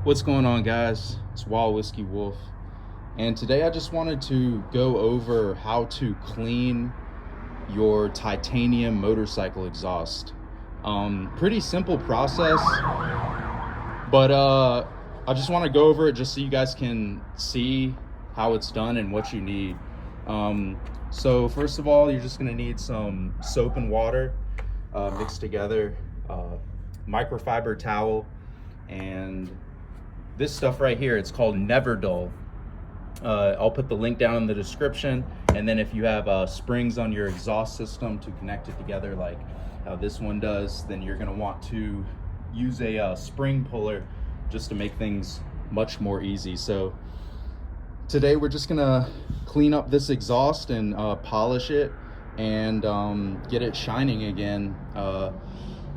What's going on, guys? It's Wild Whiskey Wolf, and today I just wanted to go over how to clean your titanium motorcycle exhaust. Pretty simple process, but I just want to go over it just so you guys can see how it's done and what you need. So first of all, you're just going to need some soap and water mixed together, microfiber towel, and this stuff right here. It's called Never Dull. I'll put the link down in the description, and then if you have springs on your exhaust system to connect it together like how this one does, then you're going to want to use a spring puller just to make things much more easy. So today we're just gonna clean up this exhaust and polish it and get it shining again.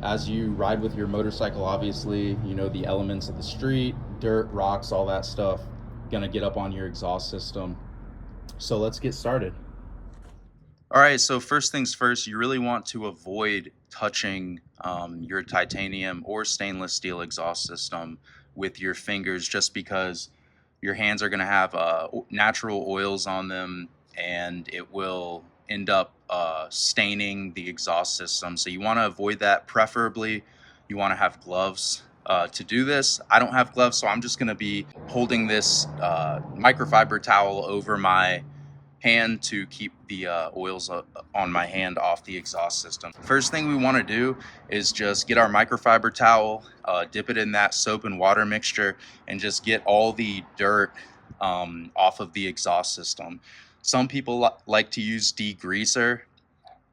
As you ride with your motorcycle, obviously, you know, the elements of the street, dirt, rocks, all that stuff, gonna get up on your exhaust system. So let's get started. All right, so first things first, you really want to avoid touching your titanium or stainless steel exhaust system with your fingers, just because your hands are going to have natural oils on them, and it will end up staining the exhaust system. So you want to avoid that. Preferably, you want to have gloves to do this. I don't have gloves, so I'm just going to be holding this microfiber towel over my hand to keep the oils on my hand off the exhaust system. First thing we want to do is just get our microfiber towel, dip it in that soap and water mixture, and just get all the dirt off of the exhaust system. Some people like to use degreaser.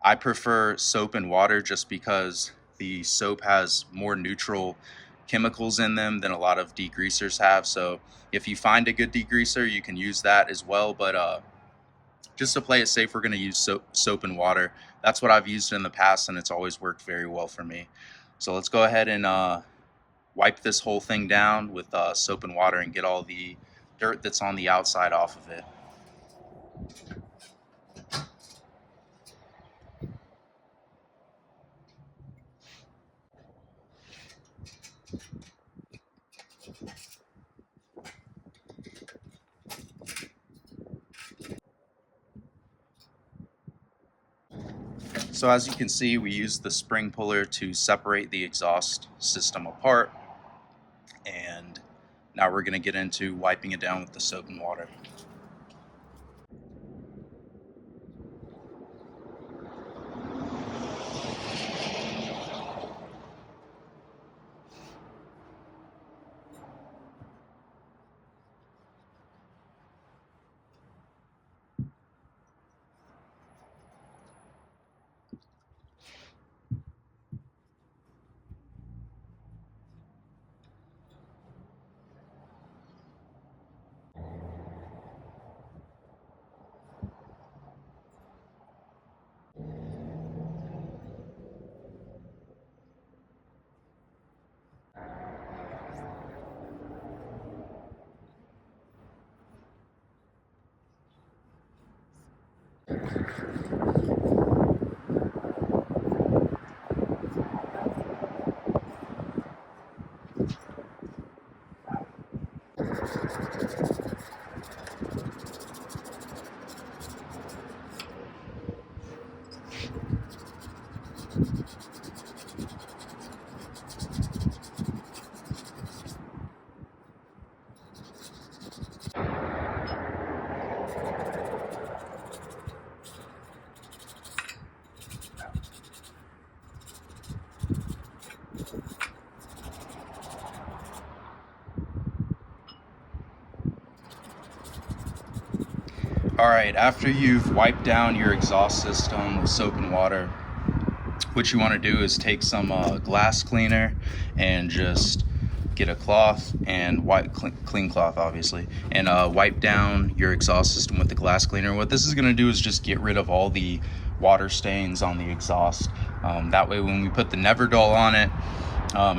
I prefer soap and water just because the soap has more neutral chemicals in them than a lot of degreasers have. So if you find a good degreaser, you can use that as well, but just to play it safe, we're going to use soap and water. That's what I've used in the past, and it's always worked very well for me. So let's go ahead and wipe this whole thing down with soap and water and get all the dirt that's on the outside off of it. So as you can see, we use the spring puller to separate the exhaust system apart, and now we're going to get into wiping it down with the soap and water. All right, after you've wiped down your exhaust system with soap and water, what you want to do is take some glass cleaner and just get a cloth and clean cloth, obviously, and wipe down your exhaust system with the glass cleaner. What this is going to do is just get rid of all the water stains on the exhaust. That way, when we put the Never Dull on it,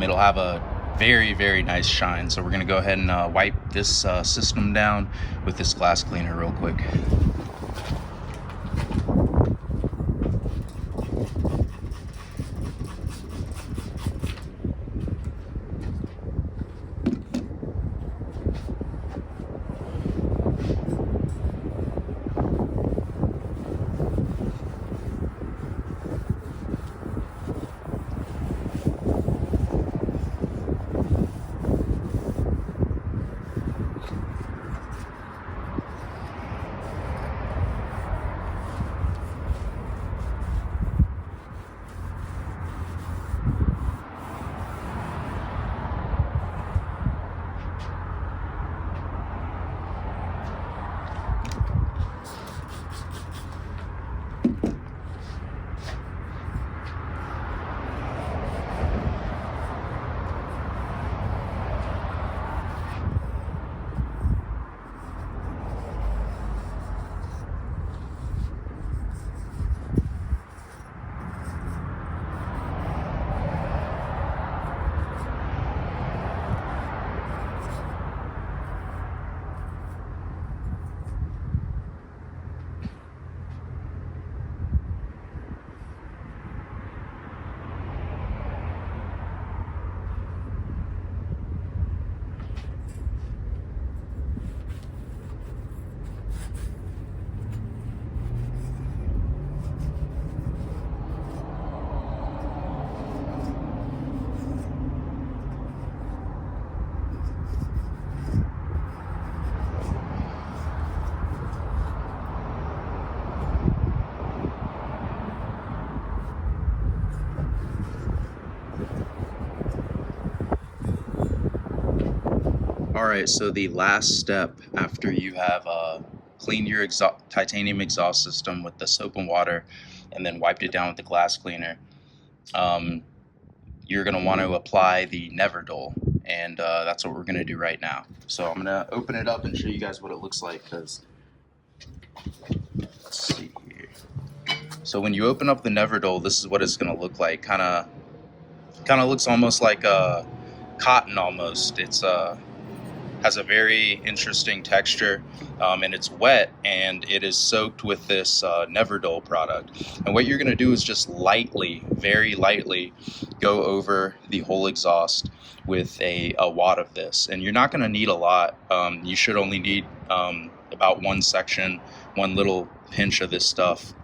it'll have a very nice shine. So we're going to go ahead and wipe this system down with this glass cleaner real quick. All right, so the last step after you have cleaned your titanium exhaust system with the soap and water and then wiped it down with the glass cleaner, um, you're going to want to apply the Never Dull, and that's what we're going to do right now. So I'm going to open it up and show you guys what it looks like, because let's see here. So when you open up the Never Dull, this is what it's going to look like. Kind of looks almost like cotton almost. It's has a very interesting texture, and it's wet, and it is soaked with this Never Dull product. And what you're going to do is just lightly, very lightly, go over the whole exhaust with a wad of this. And you're not going to need a lot. You should only need about one section, one little pinch of this stuff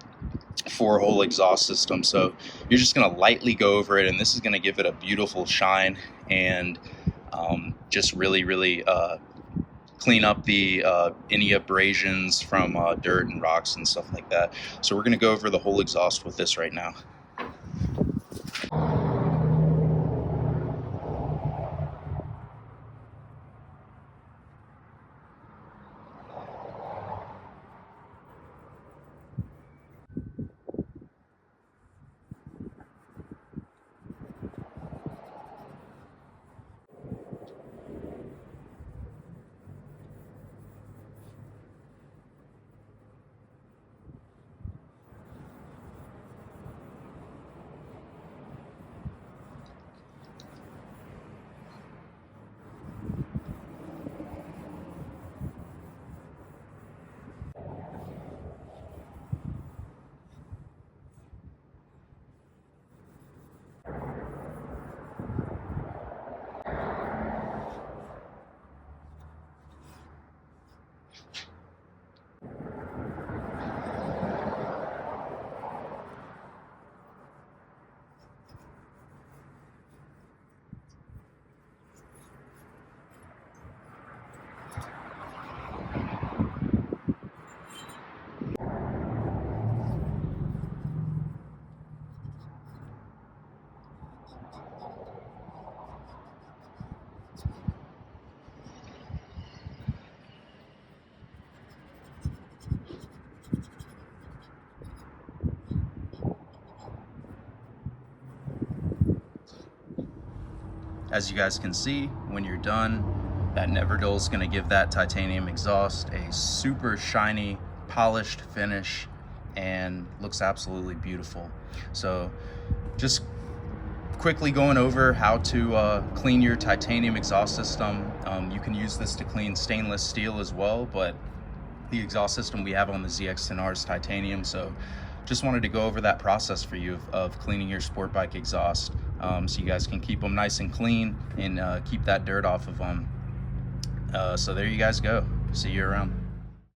for a whole exhaust system. So you're just going to lightly go over it, and this is going to give it a beautiful shine and just really clean up the any abrasions from dirt and rocks and stuff like that. So we're going to go over the whole exhaust with this right now. As you guys can see, when you're done, that Never Dull is going to give that titanium exhaust a super shiny, polished finish, and looks absolutely beautiful. So just quickly going over how to clean your titanium exhaust system. You can use this to clean stainless steel as well, but the exhaust system we have on the ZX-10R is titanium, so just wanted to go over that process for you of cleaning your sport bike exhaust, so you guys can keep them nice and clean and keep that dirt off of them. So there you guys go. See you around.